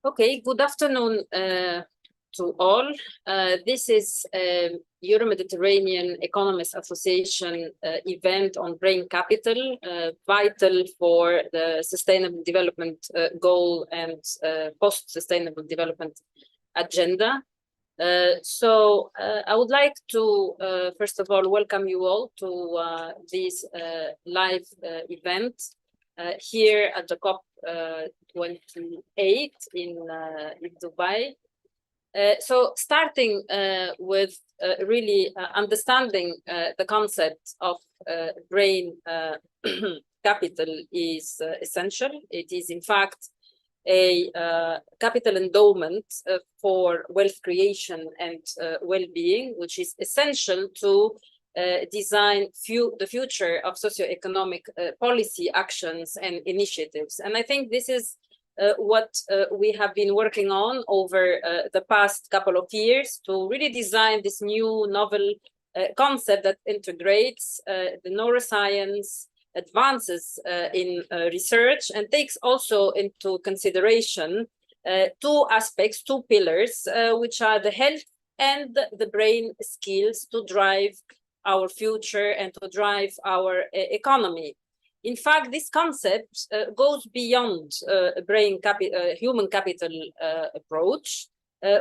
Okay, good afternoon to all. This is Euro-Mediterranean Economists Association event on brain capital, vital for the Sustainable Development Goal and Post-Sustainable Development Agenda. I would like to, first of all, welcome you all to this live event here at the COP28 in Dubai. So starting with really understanding the concept of brain capital is essential. It is, in fact, a capital endowment for wealth creation and well-being, which is essential to design the future of socioeconomic policy actions and initiatives. And I think this is what we have been working on over the past couple of years to really design this new novel concept that integrates the neuroscience, advances in research, and takes also into consideration two aspects, two pillars, which are the health and the brain skills to drive our future and to drive our economy. In fact, this concept goes beyond human capital approach,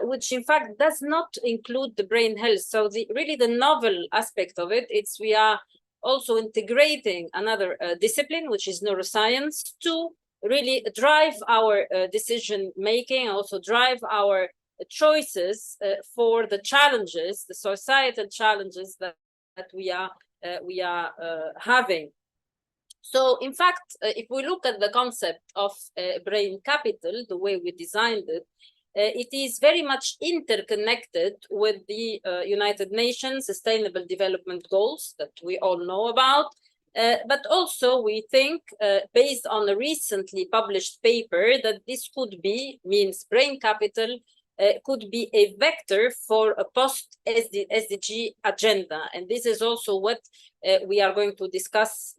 which in fact does not include the brain health. So really the novel aspect of it, we are also integrating another discipline, which is neuroscience, to really drive our decision making, also drive our choices for the challenges, the societal challenges that we are having. So, in fact, if we look at the concept of brain capital, the way we designed it, it is very much interconnected with the United Nations Sustainable Development Goals that we all know about. But also we think, based on a recently published paper, that this means brain capital could be a vector for a post-SDG agenda. And this is also what we are going to discuss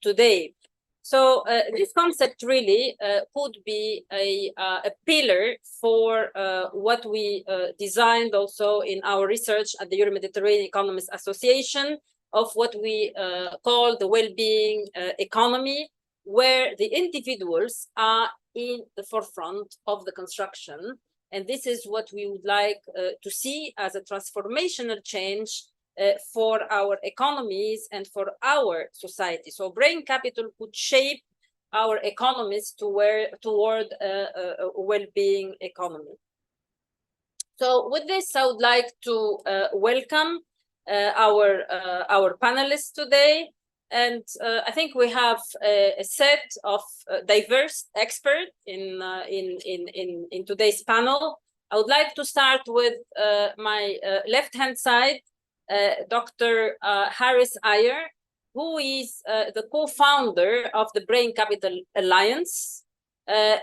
today. So this concept really could be a pillar for what we designed also in our research at the Euro-Mediterranean Economists Association of what we call the well-being economy, where the individuals are in the forefront of the construction. And this is what we would like to see as a transformational change for our economies and for our society. So brain capital could shape our economies toward a well-being economy. So with this, I would like to welcome our panelists today. And I think we have a set of diverse experts in today's panel. I would like to start with my left-hand side, Dr. Harris Eyre, who is the co-founder of the Brain Capital Alliance.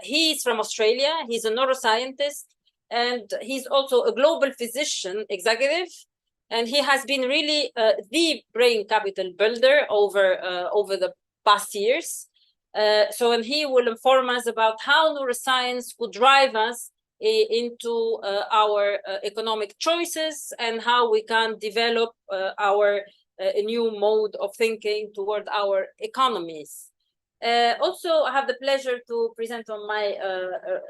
He is from Australia. He's a neuroscientist, and he's also a global physician executive. And he has been really the brain capital builder over the past years. And he will inform us about how neuroscience could drive us into our economic choices and how we can develop our new mode of thinking toward our economies. Also, I have the pleasure to present on my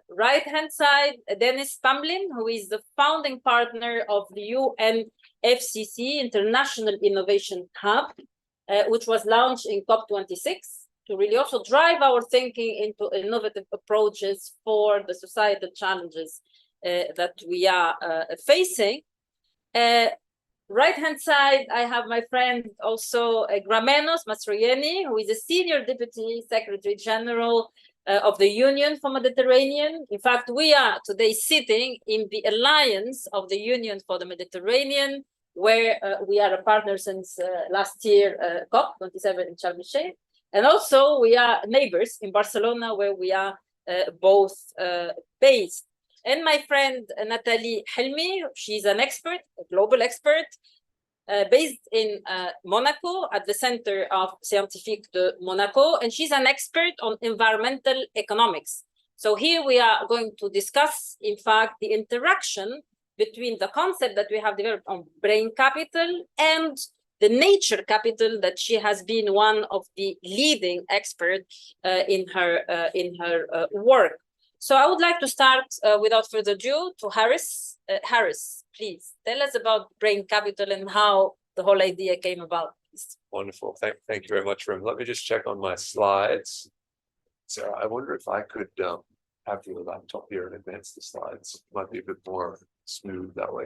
right-hand side, Dennis Pamlin, who is the founding partner of the UNFCCC International Innovation Hub, which was launched in COP26 to really also drive our thinking into innovative approaches for the societal challenges that we are facing. Right-hand side, I have my friend also Grammenos, Mastrojeni, who is a Senior Deputy Secretary General of the Union for Mediterranean. In fact, we are today sitting in the Alliance of the Union for the Mediterranean, where we are a partner since last year, COP27 in Sharm el-Sheikh. And also we are neighbors in Barcelona, where we are both based. And my friend Nathalie Hilmi, she's an expert, a global expert, based in Monaco at the Center of Scientifique de Monaco, and she's an expert on environmental economics. So here we are going to discuss, in fact, the interaction between the concept that we have developed on brain capital and the nature capital that she has been one of the leading experts in her work. So I would like to start without further ado to Harris. Harris, please tell us about brain capital and how the whole idea came about. Wonderful. Thank you very much, Rim. Let me just check on my slides. So I wonder if I could have your laptop here and advance the slides. Might be a bit more smooth that way.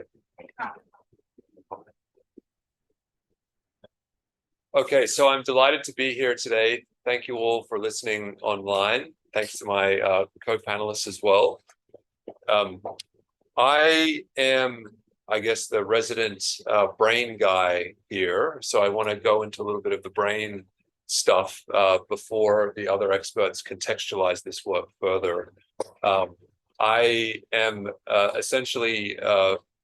Okay, so I'm delighted to be here today. Thank you all for listening online. Thanks to my co-panelists as well. I am, I guess, the resident brain guy here. So I want to go into a little bit of the brain stuff before the other experts contextualize this work further. I am essentially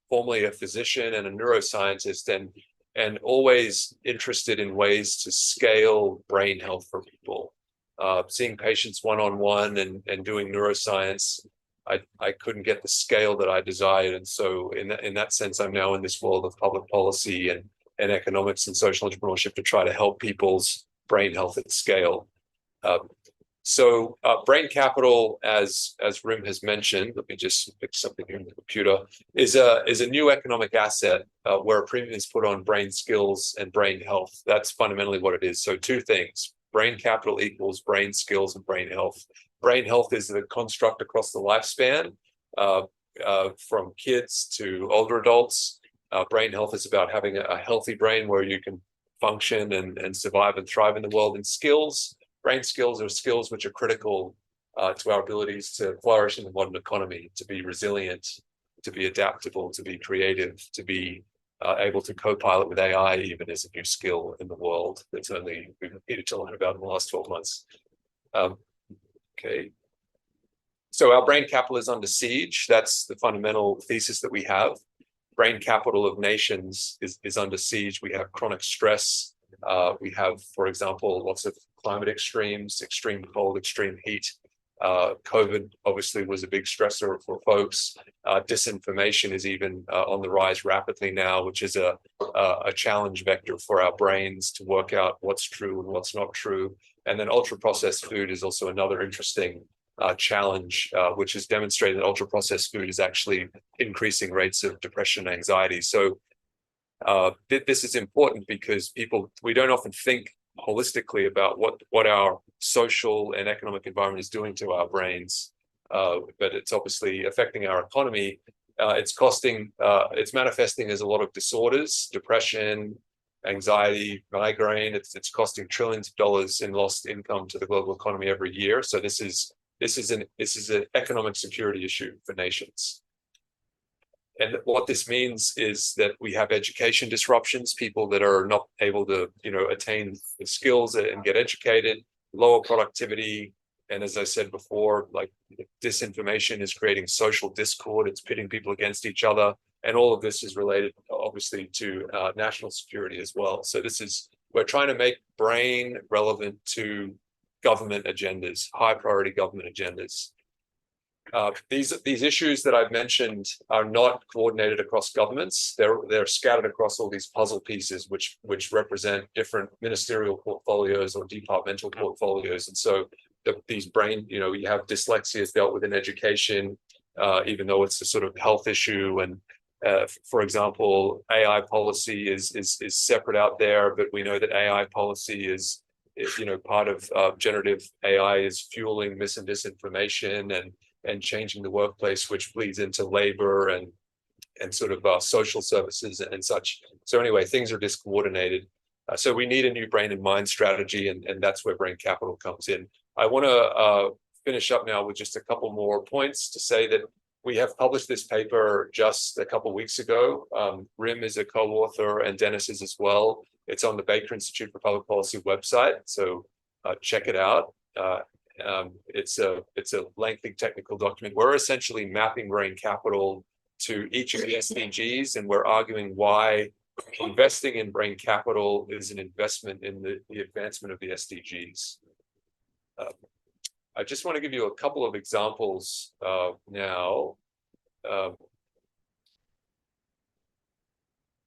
formerly a physician and a neuroscientist, and always interested in ways to scale brain health for people. Seeing patients one-on-one and doing neuroscience, I couldn't get the scale that I desired. And so in that sense, I'm now in this world of public policy and economics and social entrepreneurship to try to help people's brain health at scale. So brain capital, as Rim has mentioned, let me just pick something here in the computer, is a new economic asset where a premium is put on brain skills and brain health. That's fundamentally what it is. So two things: brain capital equals brain skills and brain health. Brain health is the construct across the lifespan, from kids to older adults. Brain health is about having a healthy brain where you can function and survive and thrive in the world. And skills, brain skills are skills which are critical to our abilities to flourish in the modern economy, to be resilient, to be adaptable, to be creative, to be able to co-pilot with AI, even as a new skill in the world that's only we've needed to learn about in the last 12 months. Okay. So our brain capital is under siege. That's the fundamental thesis that we have. Brain capital of nations is under siege. We have chronic stress. We have, for example, lots of climate extremes, extreme cold, extreme heat. COVID obviously was a big stressor for folks. Disinformation is even on the rise rapidly now, which is a challenge vector for our brains to work out what's true and what's not true. And then ultra-processed food is also another interesting challenge, which has demonstrated that ultra-processed food is actually increasing rates of depression and anxiety. So this is important because we don't often think holistically about what our social and economic environment is doing to our brains, but it's obviously affecting our economy. It's manifesting as a lot of disorders: depression, anxiety, migraine. It's costing trillions of dollars in lost income to the global economy every year. So this is an economic security issue for nations. And what this means is that we have education disruptions, people that are not able to, attain the skills and get educated, lower productivity. And as I said before, like disinformation is creating social discord. It's pitting people against each other. And all of this is related, obviously, to national security as well. So we're trying to make brain relevant to government agendas, high priority government agendas. These issues that I've mentioned are not coordinated across governments. They're scattered across all these puzzle pieces, which represent different ministerial portfolios or departmental portfolios. And so these brain, you have dyslexia is dealt with in education, even though it's a sort of health issue. And for example, AI policy is separate out there, but we know that AI policy is part of generative AI is fueling mis and disinformation and changing the workplace, which bleeds into labor and sort of social services and such. So anyway, things are discoordinated. So we need a new brain and mind strategy, and that's where brain capital comes in. I want to finish up now with just a couple more points to say that we have published this paper just a couple of weeks ago. Rim is a co-author and Dennis is as well. It's on the Baker Institute for Public Policy website, so check it out. It's a lengthy technical document. We're essentially mapping brain capital to each of the SDGs, and we're arguing why investing in brain capital is an investment in the advancement of the SDGs. I just want to give you a couple of examples now.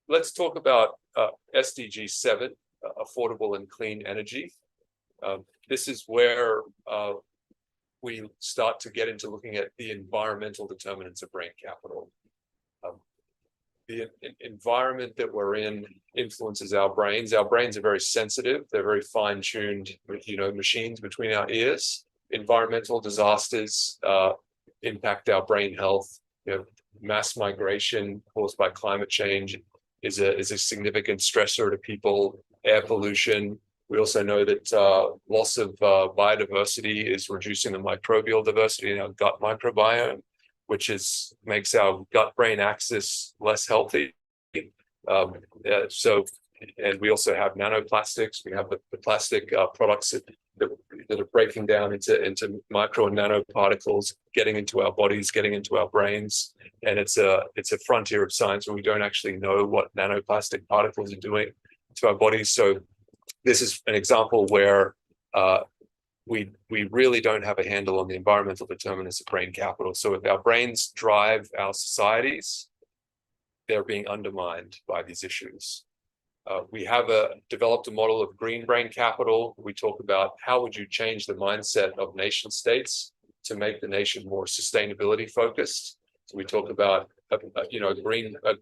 Let's talk about SDG 7, affordable and clean energy. This is where we start to get into looking at the environmental determinants of brain capital. The environment that we're in influences our brains. Our brains are very sensitive. They're very fine-tuned, machines between our ears. Environmental disasters impact our brain health. Mass migration caused by climate change is a significant stressor to people. Air pollution. We also know that loss of biodiversity is reducing the microbial diversity in our gut microbiome, which makes our gut-brain axis less healthy. And we also have nanoplastics. We have the plastic products that are breaking down into micro and nanoparticles, getting into our bodies, getting into our brains. And it's a frontier of science where we don't actually know what nanoplastic particles are doing to our bodies. So this is an example where we really don't have a handle on the environmental determinants of brain capital. So if our brains drive our societies, they're being undermined by these issues. We have developed a model of green brain capital. We talk about how would you change the mindset of nation states to make the nation more sustainability focused. So we talk about a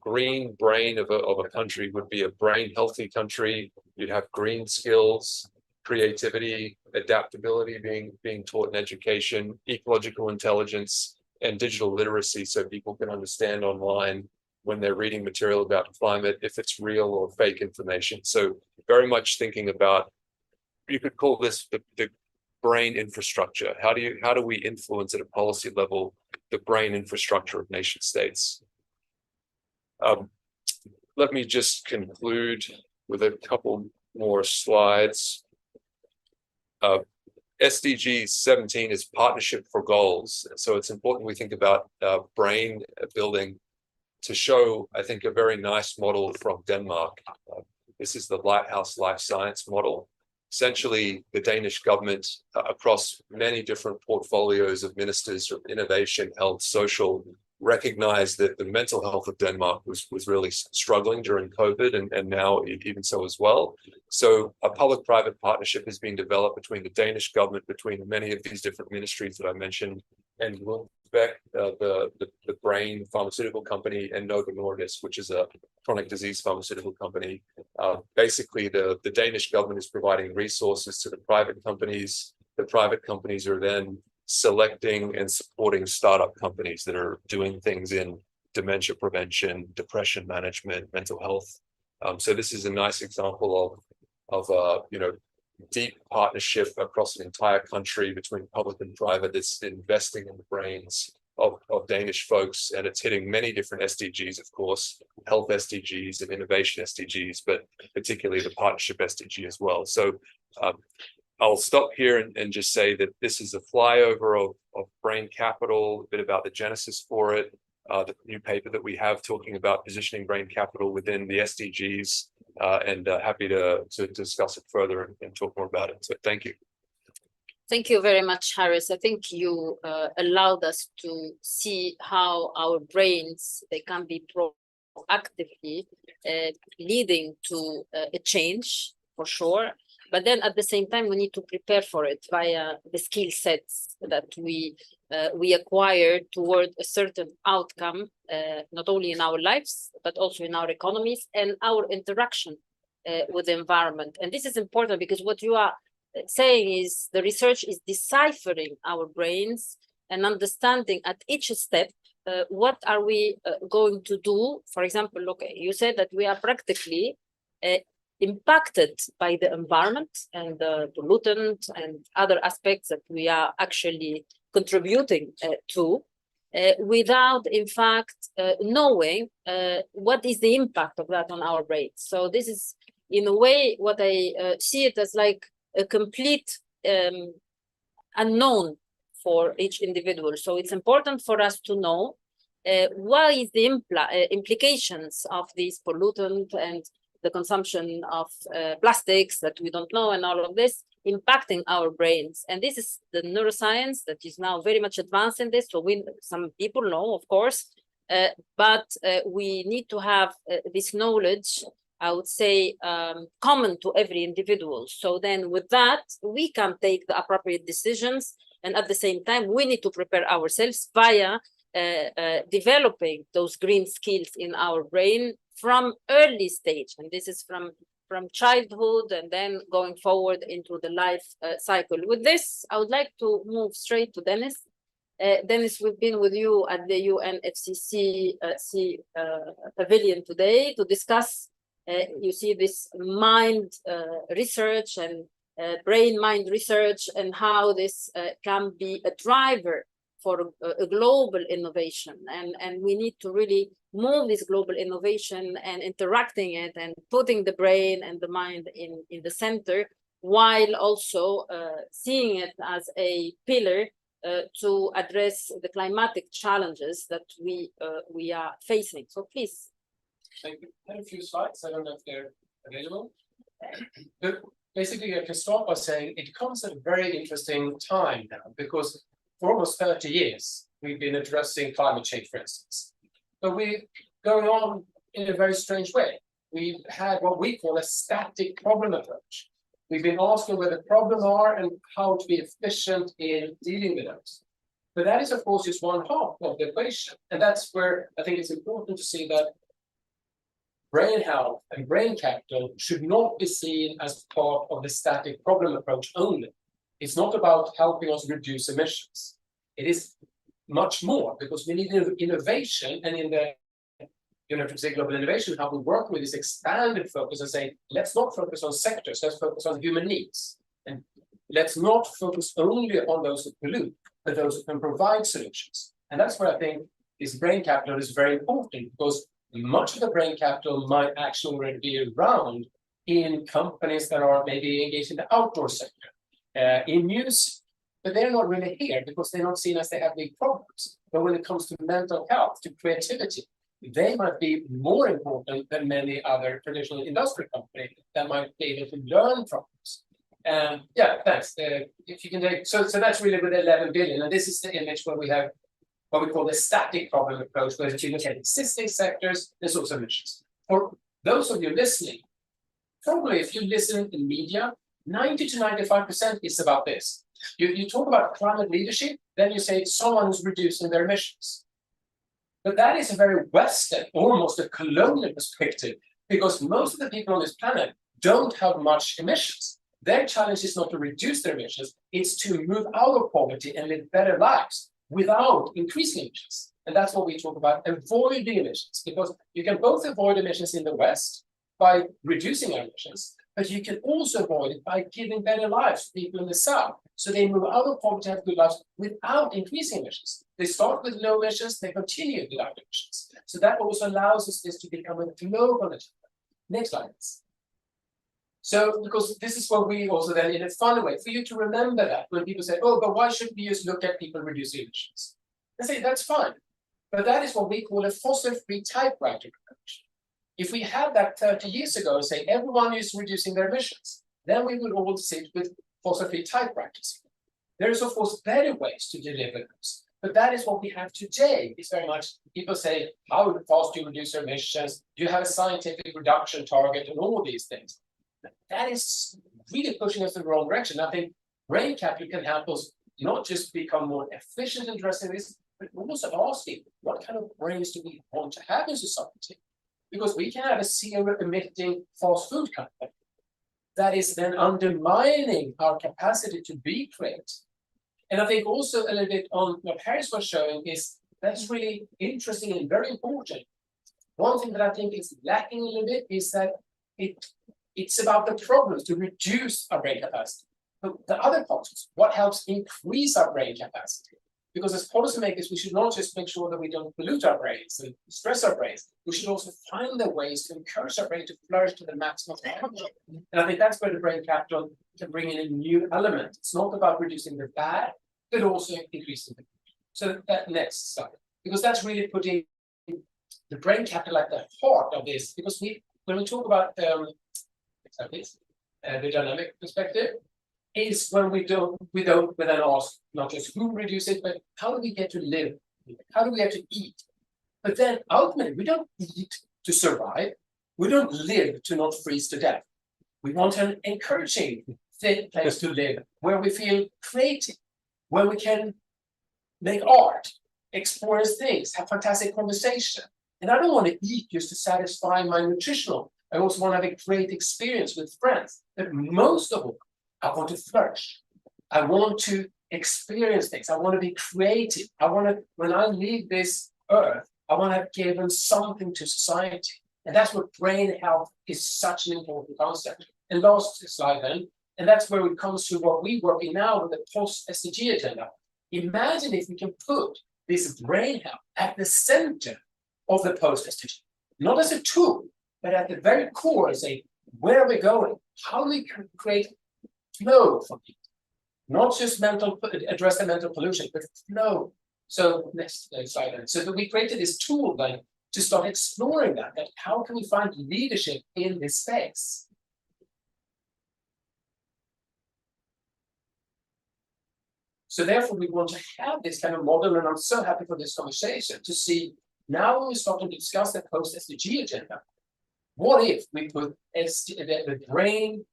green brain of a country would be a brain healthy country. You'd have green skills, creativity, adaptability being taught in education, ecological intelligence, and digital literacy, so people can understand online when they're reading material about climate if it's real or fake information. So very much thinking about, you could call this the brain infrastructure. How do we influence at a policy level the brain infrastructure of nation states? Let me just conclude with a couple more slides. SDG 17 is partnership for goals. So it's important we think about brain building to show, I think, a very nice model from Denmark. This is the Lighthouse Life Science model. Essentially, the Danish government, across many different portfolios of ministers of innovation, health, social, recognized that the mental health of Denmark was really struggling during COVID, and now even so as well. So a public-private partnership has been developed between the Danish government, between many of these different ministries that I mentioned, and Lundbeck, the brain pharmaceutical company, and Novo Nordisk, which is a chronic disease pharmaceutical company. Basically, the Danish government is providing resources to the private companies. The private companies are then selecting and supporting startup companies that are doing things in dementia prevention, depression management, mental health. So this is a nice example of deep partnership across an entire country between public and private that's investing in the brains of Danish folks, and it's hitting many different SDGs, of course, health SDGs and innovation SDGs, but particularly the partnership SDG as well. So I'll stop here and just say that this is a flyover of brain capital, a bit about the genesis for it, the new paper that we have talking about positioning brain capital within the SDGs, and happy to discuss it further and talk more about it. So thank you. Thank you very much, Harris. I think you allowed us to see how our brains, they can be proactively leading to a change, for sure. But then at the same time, we need to prepare for it via the skill sets that we acquire toward a certain outcome, not only in our lives, but also in our economies and our interaction with the environment. And this is important because what you are saying is the research is deciphering our brains and understanding at each step what are we going to do. For example, okay, you said that we are practically impacted by the environment and the pollutant and other aspects that we are actually contributing to without, in fact, knowing what is the impact of that on our brains. So this is, in a way, what I see it as like a complete unknown for each individual. So it's important for us to know what is the implications of these pollutant and the consumption of plastics that we don't know and all of this, impacting our brains. And this is the neuroscience that is now very much advanced in this. So some people know, of course, but we need to have this knowledge, I would say, common to every individual. So then with that, we can take the appropriate decisions. And at the same time, we need to prepare ourselves via developing those green skills in our brain from early stage. And this is from childhood and then going forward into the life cycle. With this, I would like to move straight to Dennis. Dennis, we've been with you at the UNFCCC pavilion today to discuss, you see, this mind research and brain-mind research and how this can be a driver for a global innovation. And we need to really move this global innovation and interacting it and putting the brain and the mind in the center, while also seeing it as a pillar to address the climatic challenges that we are facing. So please. Thank you. I have a few slides. I don't know if they're available. But basically, I can start by saying it comes at a very interesting time now, because for almost 30 years, we've been addressing climate change, for instance. But we're going on in a very strange way. We've had what we call a static problem approach. We've been asking where the problems are and how to be efficient in dealing with those. But that is, of course, just one half of the equation. And that's where I think it's important to see that brain health and brain capital should not be seen as part of the static problem approach only. It's not about helping us reduce emissions. It is much more, because we need innovation, and in the global innovation, how we work with this expanded focus and say, let's not focus on sectors, let's focus on human needs. And let's not focus only on those who pollute, but those who can provide solutions. And that's where I think this brain capital is very important, because much of the brain capital might actually already be around in companies that are maybe engaged in the outdoor sector, in music, but they're not really here because they're not seen as they have big problems. But when it comes to mental health, to creativity, they might be more important than many other traditional industrial companies that might be able to learn from us. Yeah, thanks. If you can take, so that's really with 11 billion, and this is the image where we have what we call the static problem approach, where if you look at existing sectors, there's also emissions. For those of you listening, probably if you listen in media, 90 to 95% is about this. You talk about climate leadership, then you say someone who's reducing their emissions. But that is a very Western, almost a colonial perspective, because most of the people on this planet don't have much emissions. Their challenge is not to reduce their emissions, it's to move out of poverty and live better lives without increasing emissions. And that's what we talk about, avoiding emissions, because you can both avoid emissions in the West by reducing our emissions, but you can also avoid it by giving better lives to people in the South. So they move out of poverty and have good lives without increasing emissions. They start with low emissions, they continue without emissions. So that also allows us this to become a global agenda. Next slide, please. So, because this is what we also then, in a fun way, for you to remember that when people say, oh, but why shouldn't we just look at people reducing emissions? I say, that's fine. But that is what we call a fossil-free typewriter approach. If we had that 30 years ago, say everyone is reducing their emissions, then we would all sit with fossil-free typewriters. There is, of course, better ways to deliver those. But that is what we have today. It's very much, people say, how fast do you reduce your emissions? Do you have a scientific reduction target and all these things? That is really pushing us in the wrong direction. I think brain capital can help us not just become more efficient in addressing this, but also asking what kind of brains do we want to have in society? Because we can have a zero-emitting fast food company that is then undermining our capacity to be creative. And I think also a little bit on what Harris was showing is that's really interesting and very important. One thing that I think is lacking a little bit is that it's about the problems to reduce our brain capacity. But the other part is what helps increase our brain capacity. Because as policymakers, we should not just make sure that we don't pollute our brains and stress our brains. We should also find the ways to encourage our brain to flourish to the maximum potential. And I think that's where the brain capital can bring in a new element. It's not about reducing the bad, but also increasing the good. So that next slide, because that's really putting the brain capital at the heart of this. Because when we talk about the dynamic perspective, is when we then ask not just who reduce it, but how do we get to live? How do we get to eat? But then ultimately, we don't eat to survive. We don't live to not freeze to death. We want an encouraging place to live where we feel creative, where we can make art, explore things, have fantastic conversation. And I don't want to eat just to satisfy my nutritional. I also want to have a great experience with friends. But most of all, I want to flourish. I want to experience things. I want to be creative. I want to, when I leave this earth, I want to have given something to society. And that's what brain health is such an important concept. And last slide then, and that's where it comes to what we're working now with the post-SDG agenda. Imagine if we can put this brain health at the center of the post-SDG, not as a tool, but at the very core and say, where are we going? How do we create flow for people? Not just address the mental pollution, but flow. So next slide then. So that we created this tool then to start exploring that how can we find leadership in this space? So therefore, we want to have this kind of model, and I'm so happy for this conversation to see now when we start to discuss the post-SDG agenda, what if we put the brain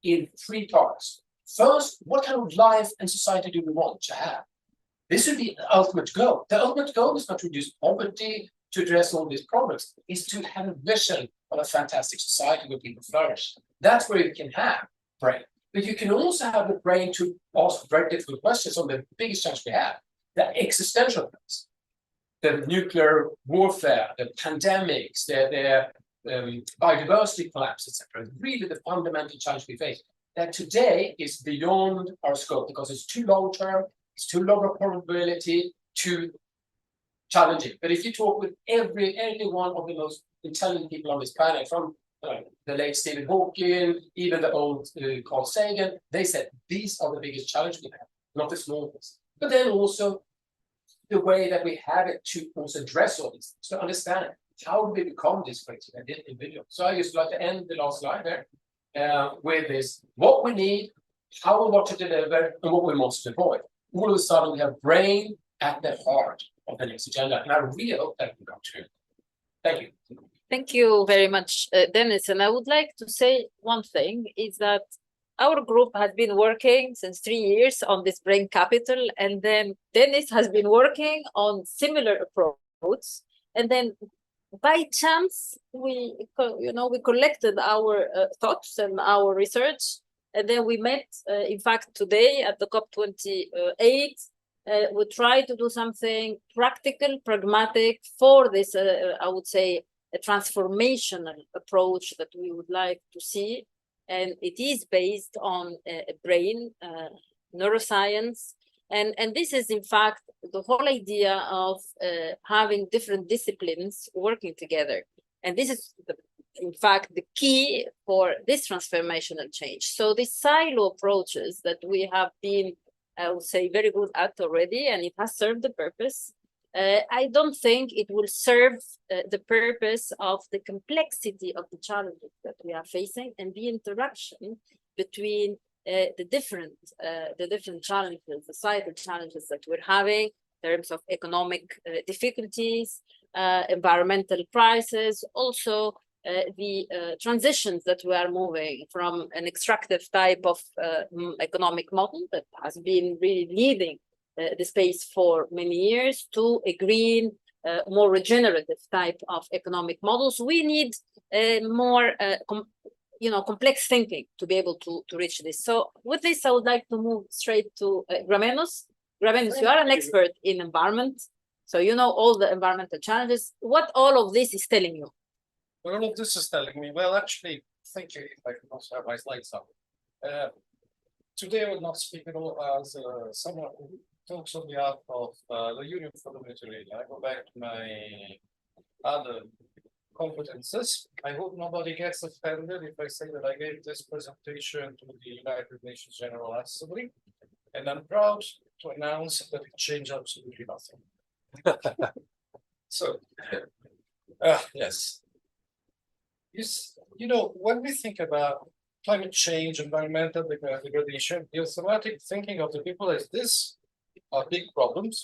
in 3 parts? First, what kind of life and society do we want to have? This would be the ultimate goal. The ultimate goal is not to reduce poverty, to address all these problems, is to have a vision of a fantastic society where people flourish. That's where you can have brain. But you can also have the brain to ask very difficult questions on the biggest challenge we have, the existential ones, the nuclear warfare, the pandemics, the biodiversity collapse, etc. Really the fundamental challenge we face that today is beyond our scope because it's too long term, it's too low a probability, too challenging. But if you talk with any one of the most intelligent people on this planet, from the late Stephen Hawking, even the old Carl Sagan, they said these are the biggest challenges we have, not the small ones. But then also the way that we have it to also address all these things, to understand how do we become this great individual. So I just like to end the last slide there with this: what we need, how we want to deliver, and what we must avoid. All of a sudden, we have brain at the heart of the next agenda, and I really hope that we come to it. Thank you. Thank you very much, Dennis. And I would like to say one thing is that our group has been working since 3 years on this brain capital, and then Dennis has been working on similar approach. And then by chance, we collected our thoughts and our research, and then we met, in fact, today at the COP28. We try to do something practical, pragmatic for this, I would say, a transformational approach that we would like to see. And it is based on a brain, neuroscience. And this is, in fact, the whole idea of having different disciplines working together. And this is, in fact, the key for this transformational change. So these silo approaches that we have been, I would say, very good at already, and it has served the purpose. I don't think it will serve the purpose of the complexity of the challenges that we are facing and the interaction between the different challenges, societal challenges that we're having in terms of economic difficulties, environmental crisis, also the transitions that we are moving from an extractive type of economic model that has been really leading the space for many years to a green, more regenerative type of economic models. We need more complex thinking to be able to reach this. So with this, I would like to move straight to Grammenos. Grammenos, you are an expert in environment, so you know all the environmental challenges. What all of this is telling you? All of this is telling me, well, actually, thank you, if I can also have my slides up. Today I will not speak at all as someone who talks on behalf of the Union for the Mediterranean. I go back to my other competences. I hope nobody gets offended if I say that I gave this presentation to the United Nations General Assembly, and I'm proud to announce that it changed absolutely nothing. So, yes. You know, when we think about climate change, environmental degradation, the automatic thinking of the people is this are big problems.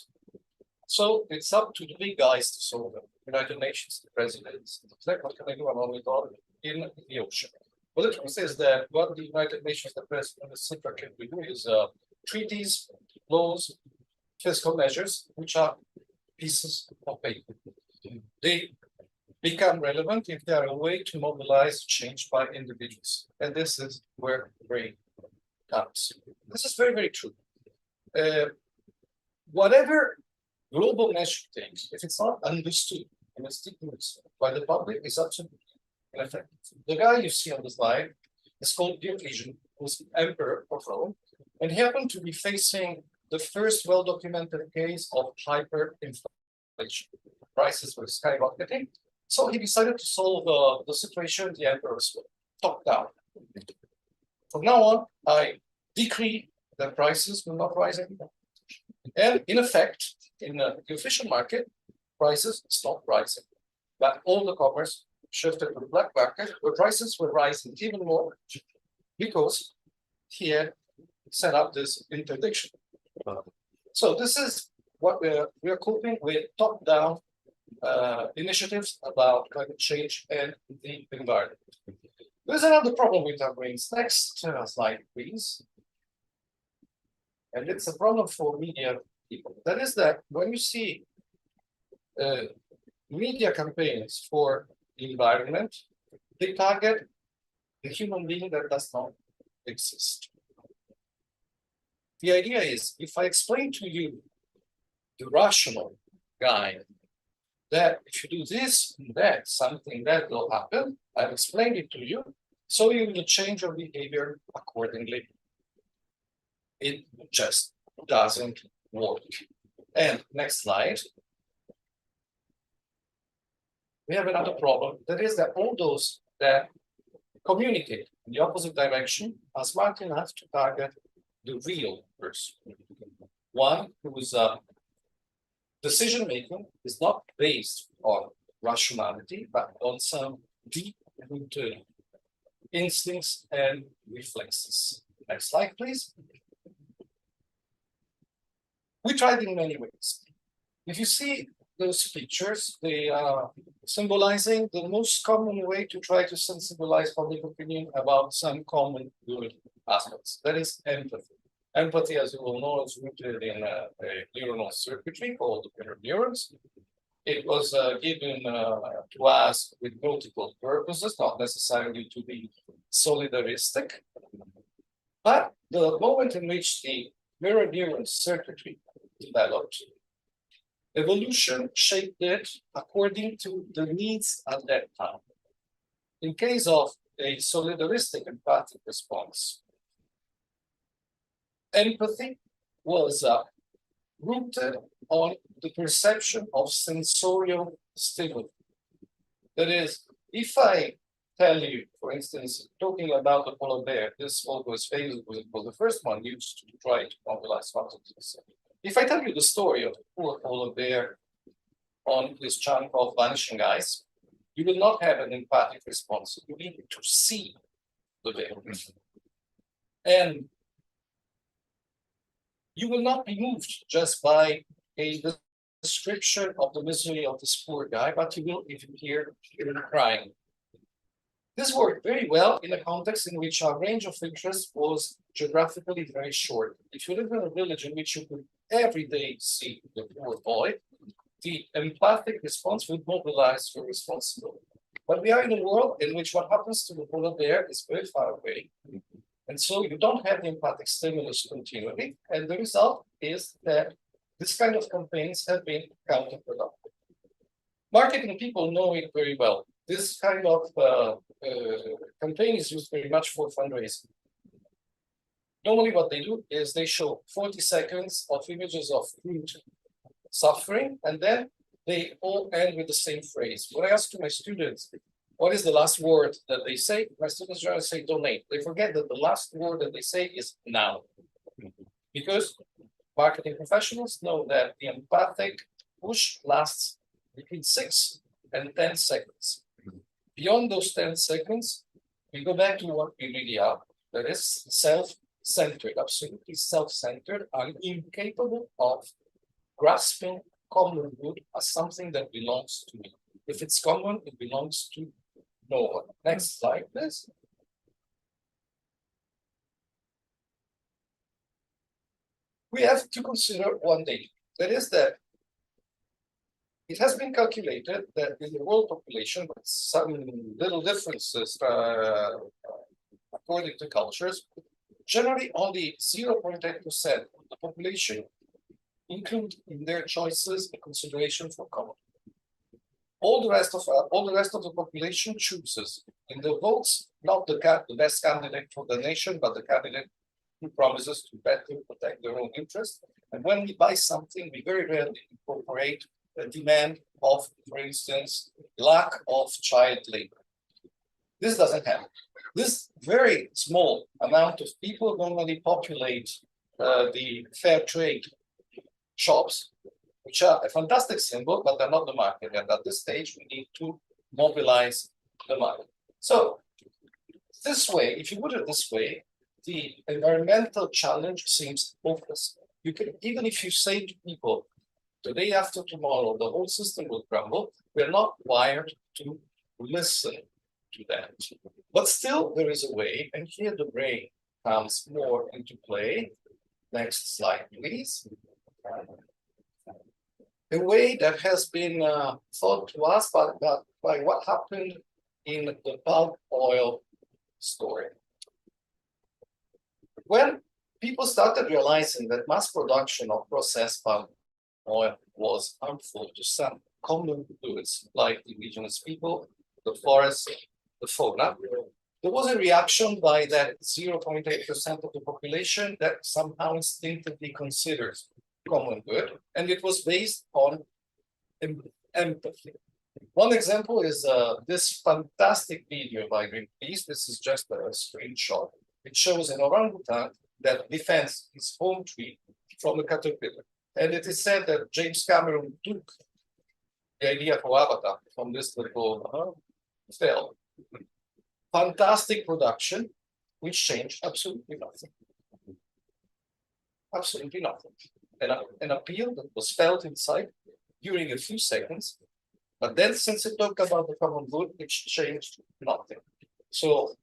So it's up to the big guys to solve them. United Nations, the presidents, what can I do about it in the ocean? Well, the truth is that what the United Nations, the president, etc. can do is treaties, laws, fiscal measures, which are pieces of paper. They become relevant if they are a way to mobilize change by individuals. And this is where brain comes. This is very, very true. Whatever global measure takes, if it's not understood and it's influenced by the public, is absolutely ineffective. The guy you see on the slide is called Diocletian, who's emperor of Rome, and he happened to be facing the first well-documented case of hyperinflation. Prices were skyrocketing, so he decided to solve the situation the emperor's way, top down. From now on, I decree that prices will not rise anymore. And in effect, in the official market, prices stopped rising. But all the commerce shifted to the black market, where prices were rising even more because he had set up this interdiction. So this is what we're coping with top-down initiatives about climate change and the environment. There's another problem with our brains. Next slide, please. And it's a problem for media people. That is that when you see media campaigns for the environment, they target the human being that does not exist. The idea is, if I explain to you, the rational guy, that if you do this and that, something that will happen, I've explained it to you, so you will change your behavior accordingly. It just doesn't work. And next slide. We have another problem. That is that all those that communicate in the opposite direction are smart enough to target the real person. One whose decision making is not based on rationality, but on some deep-rooted instincts and reflexes. Next slide, please. We tried in many ways. If you see those pictures, they are symbolizing the most common way to try to sensibilize public opinion about some common good aspects. That is empathy. Empathy, as you all know, is rooted in a neuronal circuitry called mirror neurons. It was given to us with multiple purposes, not necessarily to be solidaristic. But the moment in which the mirror neuron circuitry developed, evolution shaped it according to the needs at that time. In case of a solidaristic empathic response, empathy was rooted on the perception of sensorial stimuli. That is, if I tell you, for instance, talking about the polar bear, this photo is famous, was the first one used to try to mobilize consciousness. If I tell you the story of the poor polar bear on this chunk of vanishing ice, you will not have an empathic response. You need to see the bear. And you will not be moved just by a description of the misery of this poor guy, but you will even hear him crying. This worked very well in a context in which our range of interest was geographically very short. If you live in a village in which you could every day see the poor boy, the empathic response would mobilize your responsibility. But we are in a world in which what happens to the polar bear is very far away. And so you don't have the empathic stimulus continually. And the result is that this kind of campaigns have been counterproductive. Marketing people know it very well. This kind of campaign is used very much for fundraising. Normally what they do is they show 40 seconds of images of crude suffering, and then they all end with the same phrase. When I ask to my students, what is the last word that they say? My students generally say donate. They forget that the last word that they say is now. Because marketing professionals know that the empathic push lasts between 6 and 10 seconds. Beyond those 10 seconds, we go back to what we really are. That is self-centered, absolutely self-centered, and incapable of grasping common good as something that belongs to me. If it's common, it belongs to no one. Next slide, please. We have to consider one thing. That is that it has been calculated that in the world population, with some little differences according to cultures, generally only 0.8% of the population include in their choices a consideration for common. All the rest of the population chooses in the votes not the best candidate for the nation, but the candidate who promises to better protect their own interests. And when we buy something, we very rarely incorporate a demand of, for instance, lack of child labor. This doesn't happen. This very small amount of people normally populate the fair trade shops, which are a fantastic symbol, but they're not the market. And at this stage, we need to mobilize the market. So this way, if you put it this way, the environmental challenge seems hopeless. You can, even if you say to people, the day after tomorrow, the whole system will crumble, we're not wired to listen to that. But still, there is a way, and here the brain comes more into play. Next slide, please. A way that has been thought to us by what happened in the palm oil story. When people started realizing that mass production of processed palm oil was harmful to some common goods like indigenous people, the forest, the fauna, there was a reaction by that 0.8% of the population that somehow instinctively considers common good, and it was based on empathy. One example is this fantastic video by Greenpeace. This is just a screenshot. It shows an orangutan that defends his home tree from a caterpillar. And it is said that James Cameron took the idea for Avatar from this little film. Fantastic production, which changed absolutely nothing. Absolutely nothing. An appeal that was felt inside during a few seconds, but then since it talked about the common good, it changed nothing. So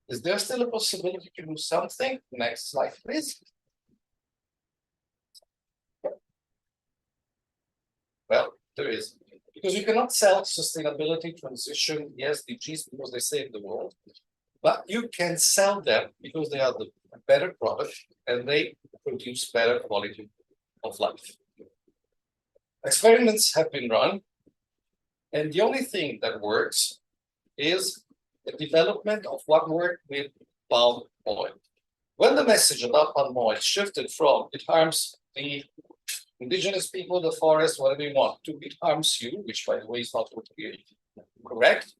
is there still a possibility to do something? Next slide, please. Well, there is. Because you cannot sell sustainability, transition, the SDGs because they save the world, but you can sell them because they are the better product and they produce better quality of life. Experiments have been run, and the only thing that works is the development of what worked with palm oil. When the message about palm oil shifted from it harms the indigenous people, the forest, whatever you want, to it harms you, which by the way is not totally correct,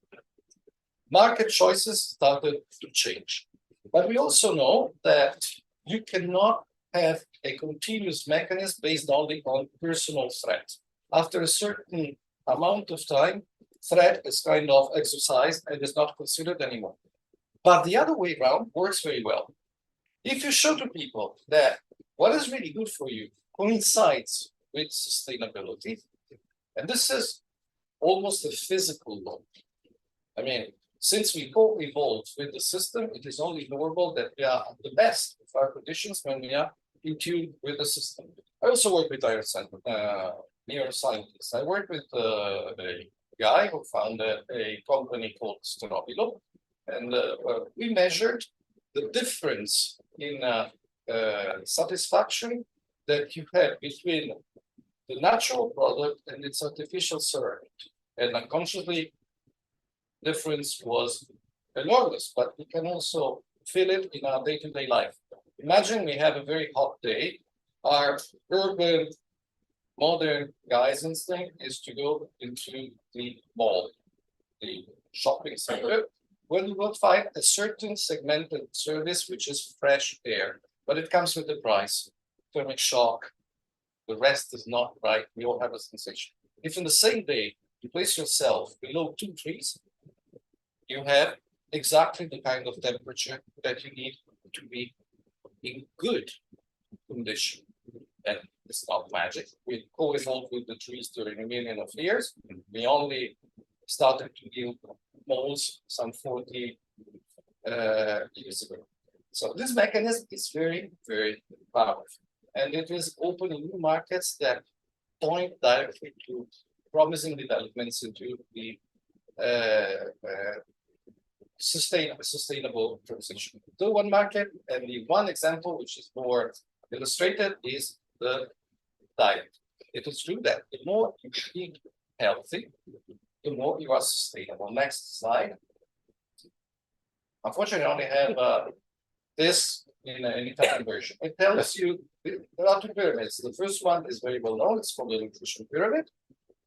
market choices started to change. But we also know that you cannot have a continuous mechanism based only on personal threat. After a certain amount of time, threat is kind of exercised and is not considered anymore. But the other way around works very well. If you show to people that what is really good for you coincides with sustainability, and this is almost a physical law. I mean, since we co-evolved with the system, it is only normal that we are at the best of our conditions when we are in tune with the system. I also work with neuroscientists. I work with a guy who founded a company called Scientifique, and we measured the difference in satisfaction that you have between the natural product and its artificial surrogate. And unconsciously, difference was enormous, but we can also feel it in our day-to-day life. Imagine we have a very hot day. Our urban, modern guy's instinct is to go into the mall, the shopping center, where we will find a certain segmented service, which is fresh air, but it comes with a price, thermic shock. The rest is not right. We all have a sensation. If in the same day you place yourself below 2 trees, you have exactly the kind of temperature that you need to be in good condition. And it's not magic. We co-evolved with the trees during a million of years. We only started to yield molds some 40 years ago. So this mechanism is very, very powerful. And it is opening new markets that point directly to promising developments into the sustainable transition. The one market and the one example which is more illustrated is the diet. It is true that the more you eat healthy, the more you are sustainable. Next slide. Unfortunately, I only have this in an Italian version. It tells you there are two pyramids. The first one is very well known. It's called the nutrition pyramid.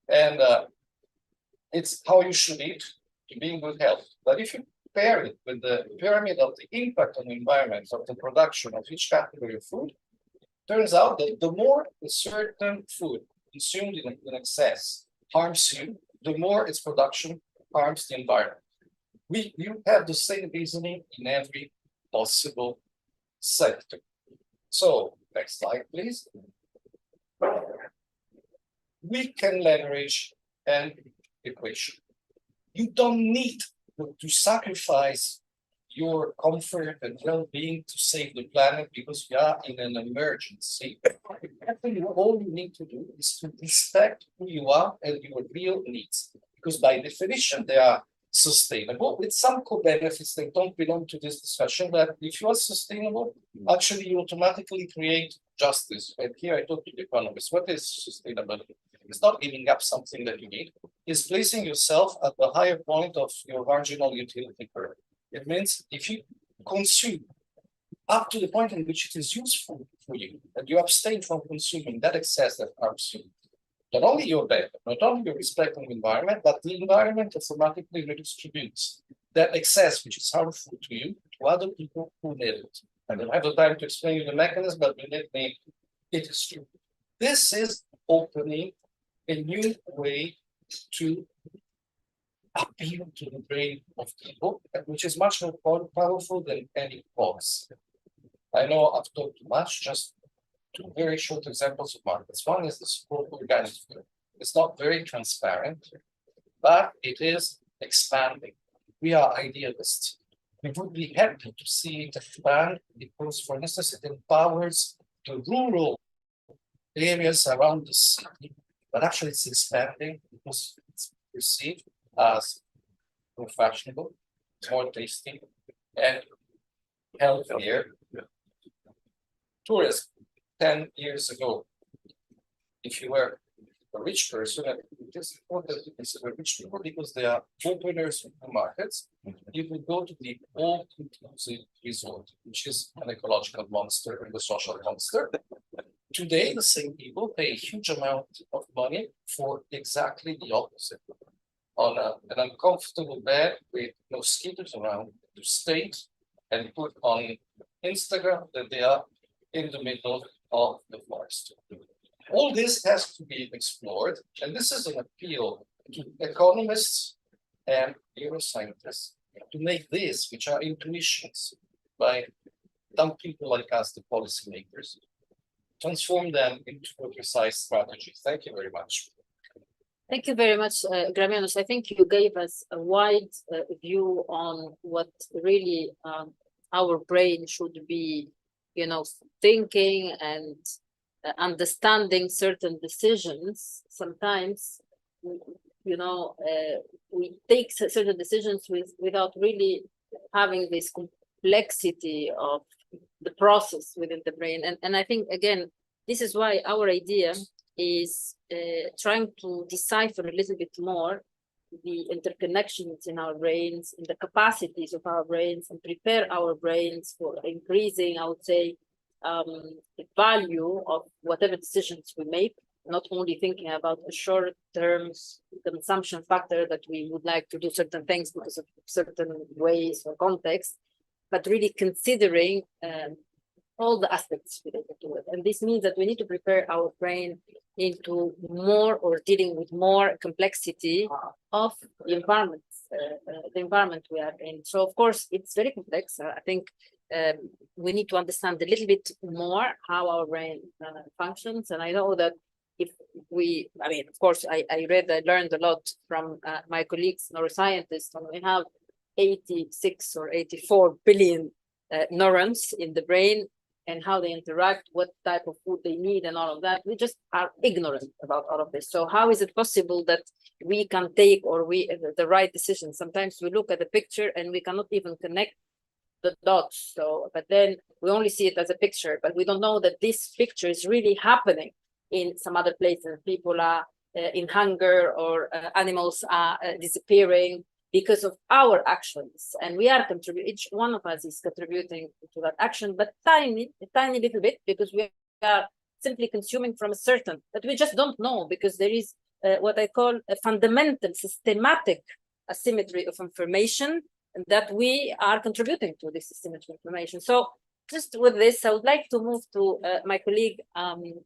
And it's how you should eat to be in good health. But if you pair it with the pyramid of the impact on the environment of the production of each category of food, turns out that the more a certain food consumed in excess harms you, the more its production harms the environment. You have the same reasoning in every possible sector. So, next slide, please. We can leverage an equation. You don't need to sacrifice your comfort and well-being to save the planet because we are in an emergency. Actually, all you need to do is to respect who you are and your real needs. Because by definition, they are sustainable with some co-benefits that don't belong to this discussion. That if you are sustainable, actually you automatically create justice. And here I talk to the economists. What is sustainability? It's not giving up something that you need. It's placing yourself at the higher point of your marginal utility curve. It means if you consume up to the point in which it is useful for you, and you abstain from consuming that excess that harms you, not only you're better, not only you're respecting the environment, but the environment automatically redistributes that excess which is harmful to you to other people who need it. I don't have the time to explain you the mechanism, but believe me, it is true. This is opening a new way to appeal to the brain of people, which is much more powerful than any policy. I know I've talked too much, just two very short examples of markets. One is the support organised food. It's not very transparent, but it is expanding. We are idealists. We would be happy to see it expand because, for instance, it empowers the rural areas around the city, but actually it's expanding because it's perceived as more fashionable, more tasty, and healthier. Tourism. 10 years ago, if you were a rich person, it is important to consider rich people because they are openers of the markets. You could go to the all-inclusive resort, which is an ecological monster and a social monster. Today, the same people pay a huge amount of money for exactly the opposite. On an uncomfortable bed with mosquitoes around, to state and put on Instagram that they are in the middle of the forest. All this has to be explored, and this is an appeal to economists and neuroscientists to make this, which are intuitions by dumb people like us, the policymakers, transform them into a precise strategy. Thank you very much. Thank you very much, Grammenos. I think you gave us a wide view on what really our brain should be, thinking and understanding certain decisions. Sometimes, we take certain decisions without really having this complexity of the process within the brain. And I think, again, this is why our idea is trying to decipher a little bit more the interconnections in our brains, in the capacities of our brains, and prepare our brains for increasing, I would say, the value of whatever decisions we make, not only thinking about a short-term consumption factor that we would like to do certain things because of certain ways or context, but really considering all the aspects related to it. And this means that we need to prepare our brain into more or dealing with more complexity of the environments the environment we are in. So of course, it's very complex. I think we need to understand a little bit more how our brain functions. And I know that if we, I mean, of course, I learned a lot from my colleagues, neuroscientists, and we have 86 or 84 billion neurons in the brain, and how they interact, what type of food they need, and all of that. We just are ignorant about all of this. So how is it possible that we can take the right decision? Sometimes we look at the picture and we cannot even connect the dots. So, but then we only see it as a picture, but we don't know that this picture is really happening in some other places. People are in hunger, or animals are disappearing because of our actions, and we are contributing. Each one of us is contributing to that action, but a tiny little bit, because we are simply consuming from a certain, but we just don't know, because there is what I call a fundamental systematic asymmetry of information, and that we are contributing to this asymmetry of information. So just with this, I would like to move to my colleague,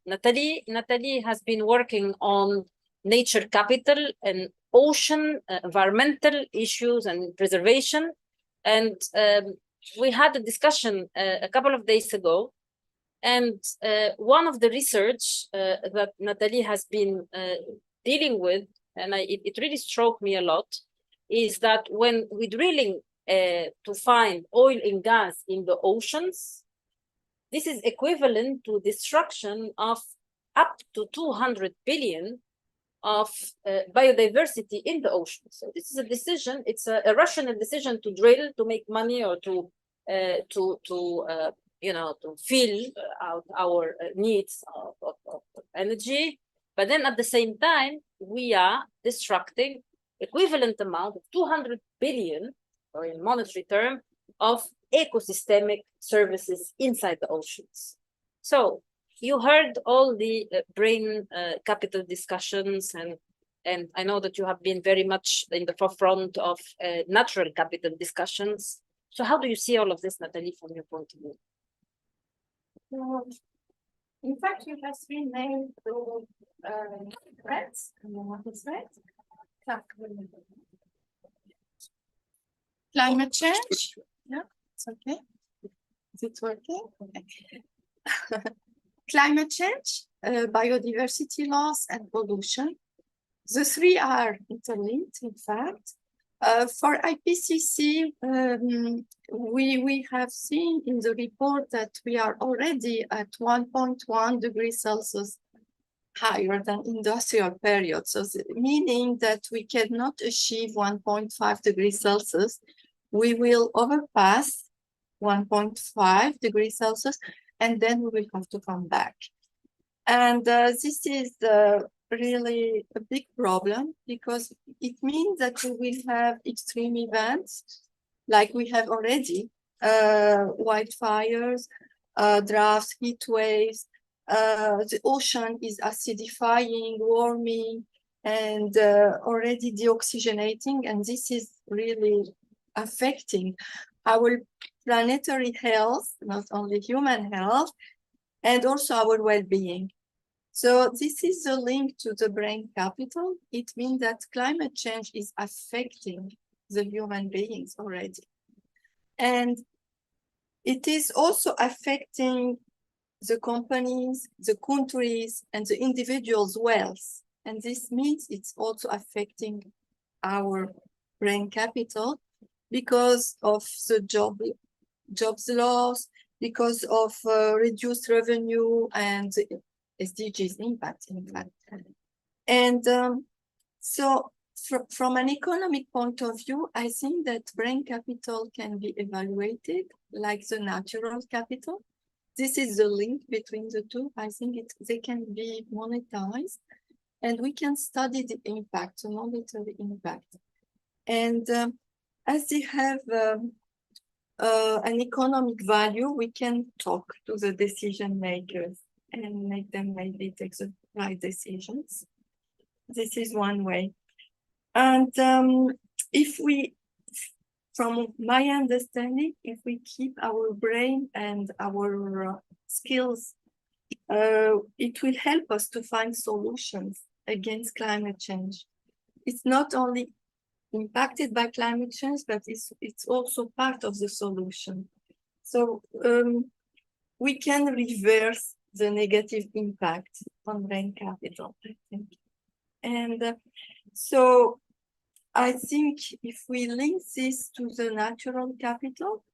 Nathalie. Nathalie has been working on nature capital and ocean environmental issues and preservation. And we had a discussion a couple of days ago. And one of the research that Nathalie has been dealing with, and it really struck me a lot, is that when we're drilling to find oil and gas in the oceans, this is equivalent to destruction of up to 200 billion of biodiversity in the ocean. So this is a decision, it's a rational decision to drill, to make money, or to fill out our needs of energy. But then at the same time, we are destructing equivalent amount of 200 billion, or in monetary term, of ecosystemic services inside the oceans. So you heard all the brain capital discussions, and I know that you have been very much in the forefront of natural capital discussions. So how do you see all of this, Nathalie, from your point of view? In fact, you have three main threats. What is that? Climate change. Yeah, it's okay. Is it working? Okay. Climate change, biodiversity loss, and pollution. The three are interlinked, in fact. For IPCC, we have seen in the report that we are already at 1.1 degrees Celsius higher than industrial period. So meaning that we cannot achieve 1.5 degrees Celsius. We will overpass 1.5 degrees Celsius, and then we will have to come back. And this is really a big problem, because it means that we will have extreme events like we have already, wildfires, droughts, heat waves. The ocean is acidifying, warming, and already deoxygenating, and this is really affecting our planetary health, not only human health, and also our well-being. So this is a link to the brain capital. It means that climate change is affecting the human beings already. And it is also affecting the companies, the countries, and the individuals' wealth. And this means it's also affecting our brain capital because of the jobs loss, because of reduced revenue and SDGs impact, in fact. And so from an economic point of view, I think that brain capital can be evaluated like the natural capital. This is the link between the two. I think they can be monetized, and we can study the impact, the monetary impact. And as they have an economic value, we can talk to the decision makers and make them maybe take the right decisions. This is one way. And if we, from my understanding, if we keep our brain and our skills, it will help us to find solutions against climate change. It's not only impacted by climate change, but it's also part of the solution. So we can reverse the negative impact on brain capital, I think. And so I think if we link this to the natural capital,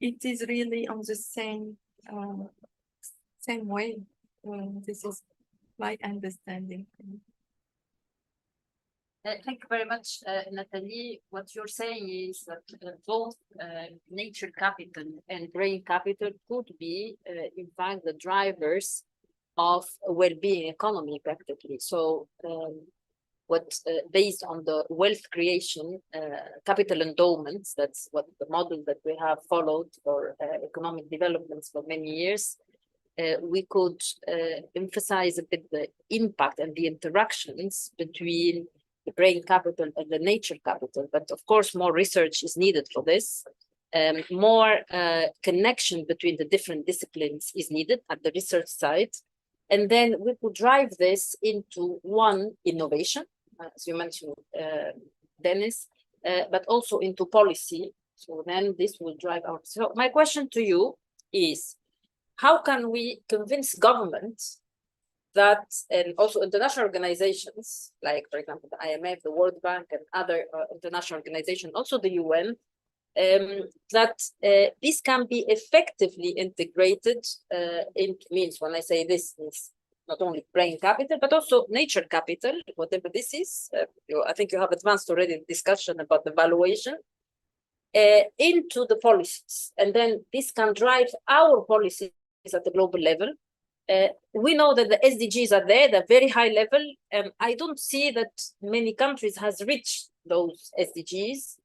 it is really on the same way. This is my understanding. Thank you very much, Nathalie. What you're saying is that both nature capital and brain capital could be, in fact, the drivers of a well-being economy, practically. So, based on the wealth creation, capital endowments, that's what the model that we have followed for economic developments for many years. We could emphasize a bit the impact and the interactions between the brain capital and the nature capital. But of course, more research is needed for this. More connection between the different disciplines is needed at the research side. And then we could drive this into one, innovation, as you mentioned, Dennis, but also into policy. So then this will drive our. So my question to you is, how can we convince governments that, and also international organizations, like, for example, the IMF, the World Bank, and other international organizations, also the UN, that this can be effectively integrated into means. When I say this, is not only brain capital, but also nature capital, whatever this is. I think you have advanced already in discussion about the valuation into the policies. And then this can drive our policies at the global level. We know that the SDGs are there, they're very high level. I don't see that many countries has reached those SDGs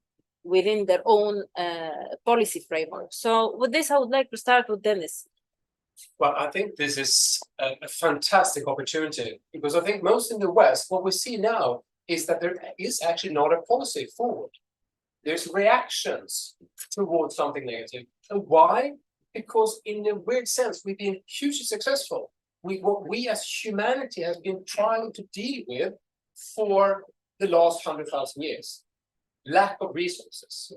within their own policy framework. So with this, I would like to start with Dennis. Well, I think this is a fantastic opportunity, because I think most in the West, what we see now is that there is actually not a policy forward. There's reactions towards something negative. And why? Because in a weird sense, we've been hugely successful. What we as humanity have been trying to deal with for the last 100,000 years. Lack of resources.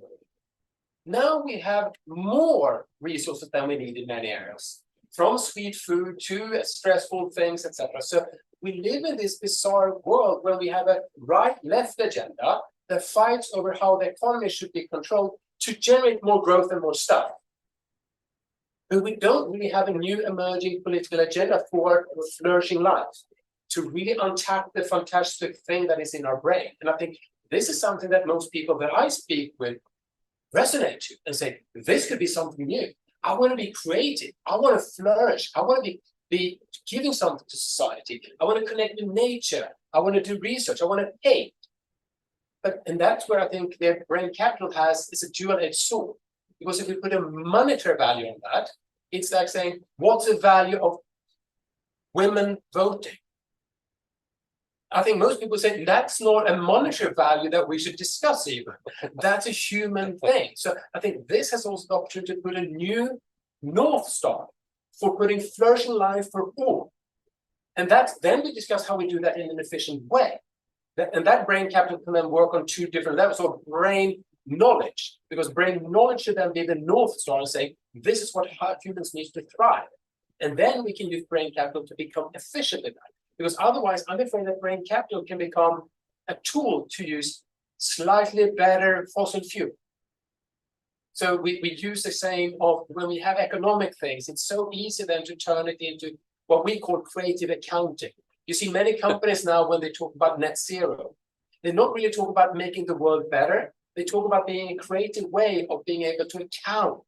Now we have more resources than we need in many areas, from sweet food to stressful things, etc. So we live in this bizarre world where we have a right-left agenda that fights over how the economy should be controlled to generate more growth and more stuff. But we don't really have a new emerging political agenda for a flourishing life to really untap the fantastic thing that is in our brain. And I think this is something that most people that I speak with resonate to and say, this could be something new. I want to be creative. I want to flourish. I want to be giving something to society. I want to connect with nature. I want to do research. I want to paint. And that's where I think the brain capital is a dual-edged sword. Because if we put a monetary value on that, it's like saying, what's the value of women voting? I think most people say that's not a monetary value that we should discuss even. That's a human thing. So I think this has also the opportunity to put a new North Star for putting flourishing life for all. And then we discuss how we do that in an efficient way. And that brain capital can then work on two different levels of brain knowledge, because brain knowledge should then be the North Star and say, this is what humans need to thrive. And then we can use brain capital to become efficient in that. Because otherwise, I'm afraid that brain capital can become a tool to use slightly better fossil fuel. So we use the saying of when we have economic things, it's so easy then to turn it into what we call creative accounting. You see many companies now, when they talk about net zero, they not really talk about making the world better. They talk about being a creative way of being able to account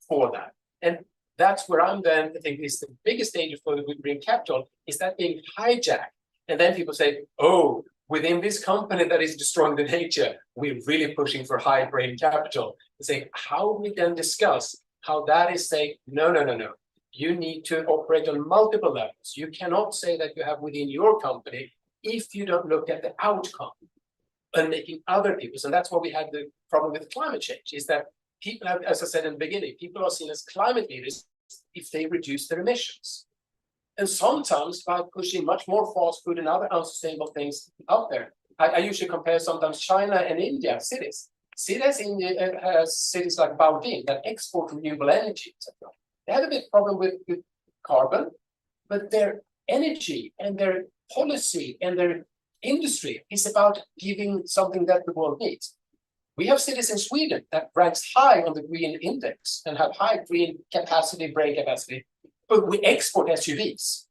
for that. And that's where I'm then, I think, is the biggest danger for the brain capital, is that being hijacked. And then people say, oh, within this company that is destroying the nature, we're really pushing for high brain capital. And say, how do we then discuss how that is saying, no. You need to operate on multiple levels. You cannot say that you have within your company if you don't look at the outcome and making other people's. And that's why we had the problem with climate change, is that people have, as I said in the beginning, people are seen as climate leaders if they reduce their emissions. And sometimes by pushing much more fast food and other unsustainable things out there, I usually compare sometimes China and India cities. Cities has cities like Baoding that export renewable energy, etc. They have a big problem with carbon, but their energy and their policy and their industry is about giving something that the world needs. We have cities in Sweden that ranks high on the green index and have high green capacity, brain capacity, but we export SUVs.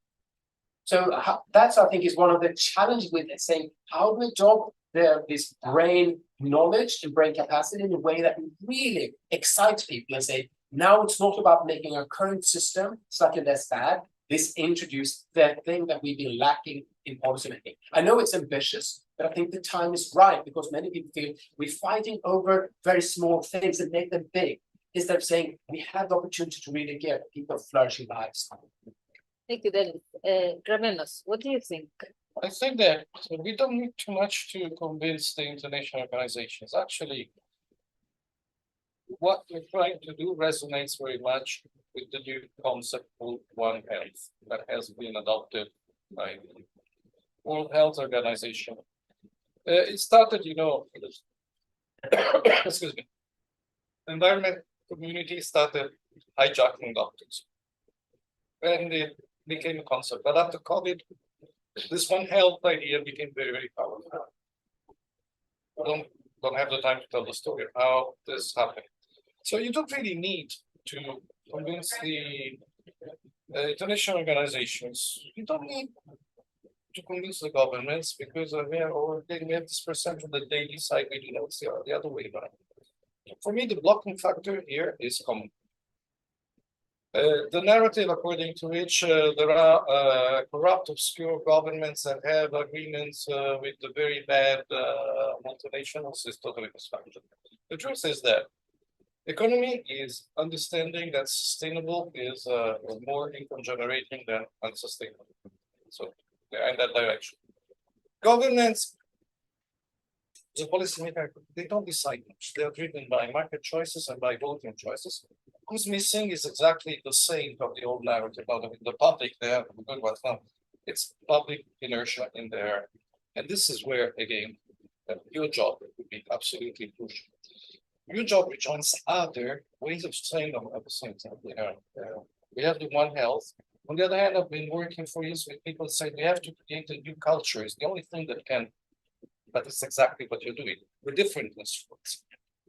So that's, I think, is one of the challenges with it, saying how do we adopt this brain knowledge and brain capacity in a way that really excites people and say, now it's not about making our current system slightly less bad. This introduced the thing that we've been lacking in policy making. I know it's ambitious, but I think the time is right because many people feel we're fighting over very small things and make them big, instead of saying we have the opportunity to really give people flourishing lives. Thank you, Dennis. Grammenos, what do you think? I think that we don't need too much to convince the international organizations. Actually, what we're trying to do resonates very much with the new concept of One Health that has been adopted by the World Health Organization. It started, excuse me, the environment community started hijacking doctors. And it became a concept. But after COVID, this One Health idea became very, very powerful. I don't have the time to tell the story of how this happened. So you don't really need to convince the international organizations. You don't need to convince the governments because we have this perception that they decide we do not see the other way around. For me, the blocking factor here is common. The narrative according to which there are corrupt, obscure governments that have agreements with the very bad multinationals is totally misguided. The truth is that economy is understanding that sustainable is more income generating than unsustainable. So they're in that direction. Governments, the policymaker, they don't decide much. They are driven by market choices and by voting choices. What's missing is exactly the same of the old narrative. The public, they have a good one now. It's public inertia in there. And this is where, again, your job would be absolutely crucial. Your job rejoins other ways of saying them at the same time. We have the One Health. On the other hand, I've been working for years with people saying we have to create a new culture. It's the only thing that can, but it's exactly what you're doing. We're different instruments.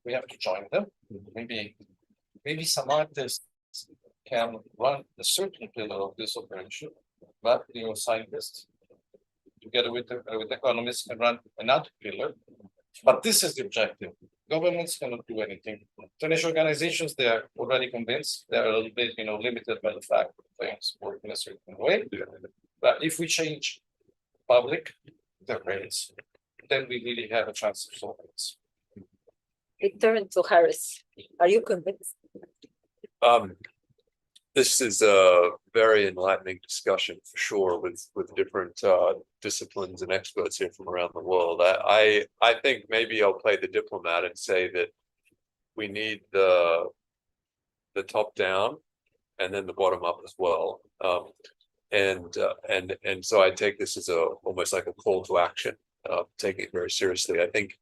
We have to join them. Maybe some artists can run a certain pillar of this operation, but scientists, together with economists, can run another pillar. But this is the objective. Governments cannot do anything. International organizations, they are already convinced. They are a little bit, limited by the fact that things work in a certain way. But if we change public, their brains, then we really have a chance of solving this. Return to Harris. Are you convinced? This is a very enlightening discussion for sure with different disciplines and experts here from around the world. I think maybe I'll play the diplomat and say that we need the top down and then the bottom up as well. And so I take this as almost like a call to action, taking it very seriously. I think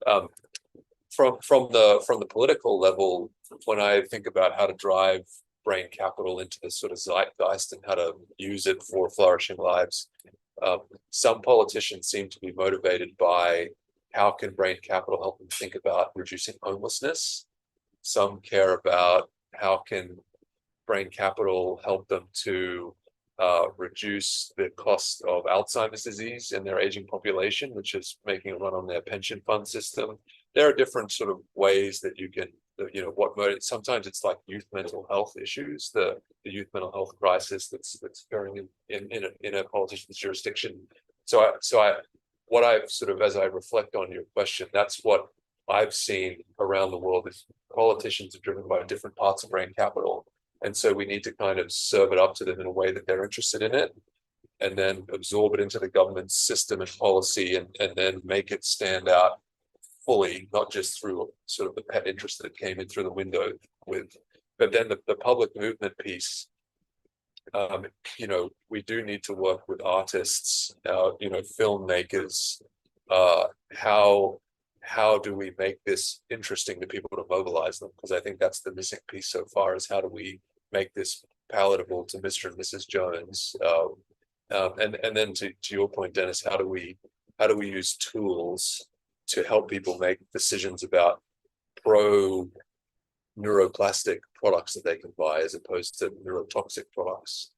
from the political level, when I think about how to drive brain capital into this sort of zeitgeist and how to use it for flourishing lives, some politicians seem to be motivated by how can brain capital help them think about reducing homelessness. Some care about how can brain capital help them to reduce the cost of Alzheimer's disease in their aging population, which is making a run on their pension fund system. There are different sort of ways that you can, sometimes it's like youth mental health issues, the youth mental health crisis that's occurring in a politician's jurisdiction. What I've sort of, as I reflect on your question, that's what I've seen around the world is politicians are driven by different parts of brain capital. And so we need to kind of serve it up to them in a way that they're interested in it, and then absorb it into the government system and policy, and then make it stand out fully, not just through sort of the pet interest that it came in through the window with, but then the public movement piece. We do need to work with artists, filmmakers, how do we make this interesting to people to mobilize them? Because I think that's the missing piece so far, is how do we make this palatable to Mr. and Mrs. Jones? And then to your point, Dennis, how do we use tools to help people make decisions about neuroplastic products that they can buy as opposed to neurotoxic products?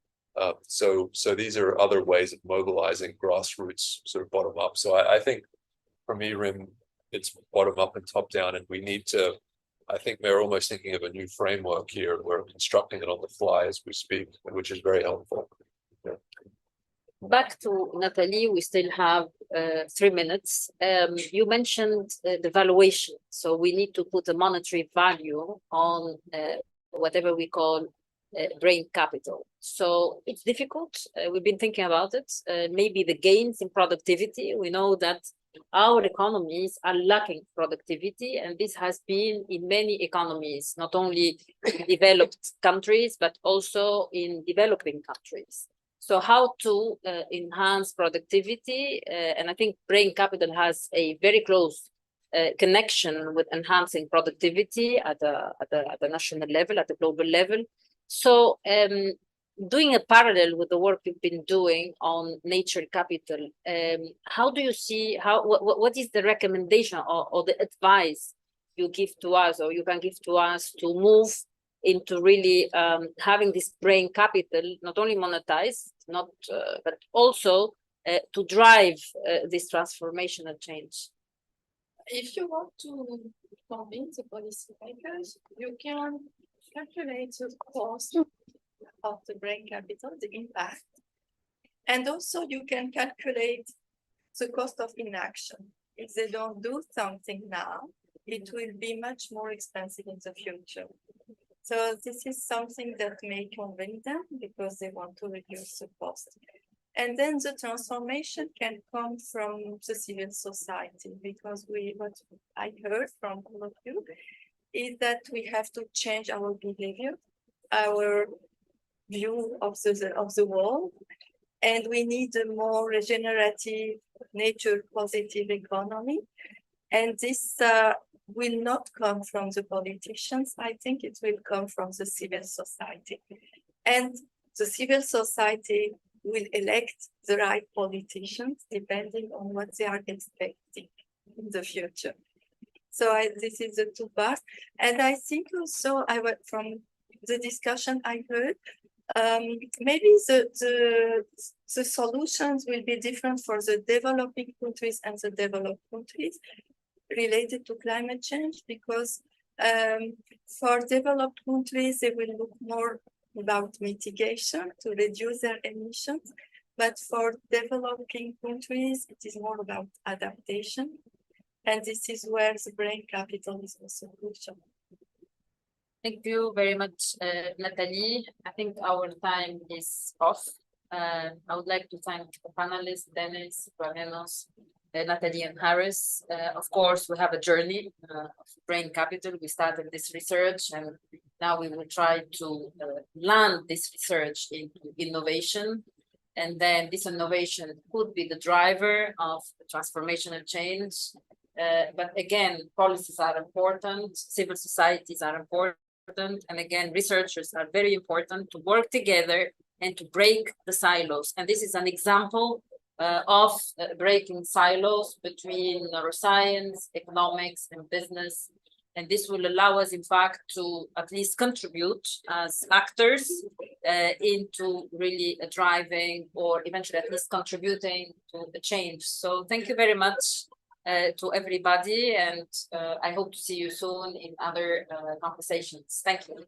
So these are other ways of mobilizing grassroots, sort of bottom up. So I think for me, Rim, it's bottom up and top down, and we need to, I think we're almost thinking of a new framework here. We're constructing it on the fly as we speak, which is very helpful. Yeah. Back to Nathalie, we still have 3 minutes. You mentioned the valuation. So we need to put a monetary value on whatever we call brain capital. So it's difficult. We've been thinking about it. Maybe the gains in productivity. We know that our economies are lacking productivity, and this has been in many economies, not only in developed countries, but also in developing countries. So how to enhance productivity, and I think brain capital has a very close connection with enhancing productivity at the national level, at the global level. So doing a parallel with the work you've been doing on nature capital, how do you see, what is the recommendation or the advice you give to us, or you can give to us, to move into really having this brain capital not only monetized, but also to drive this transformational change? If you want to convince the policymakers, you can calculate the cost of the brain capital, the impact, and also you can calculate the cost of inaction. If they don't do something now, it will be much more expensive in the future. So this is something that may convince them because they want to reduce the cost. And then the transformation can come from the civil society, because what I heard from all of you is that we have to change our behavior, our view of the world, and we need a more regenerative, nature positive economy. And this will not come from the politicians. I think it will come from the civil society. And the civil society will elect the right politicians depending on what they are expecting in the future. So this is the two parts. And I think also from the discussion I heard, maybe the solutions will be different for the developing countries and the developed countries related to climate change, because for developed countries, they will look more about mitigation to reduce their emissions. But for developing countries, it is more about adaptation. And this is where the brain capital is also crucial. Thank you very much, Nathalie. I think our time is off. I would like to thank the panelists, Dennis, Grammenos, Nathalie and Harris. Of course, we have a journey of brain capital. We started this research, and now we will try to land this research into innovation. And then this innovation could be the driver of transformational change. But again, policies are important, civil societies are important, and again, researchers are very important to work together and to break the silos. And this is an example of breaking silos between neuroscience, economics, and business. And this will allow us, in fact, to at least contribute as actors into really driving, or eventually at least contributing to the change. So thank you very much to everybody, and I hope to see you soon in other conversations. Thank you.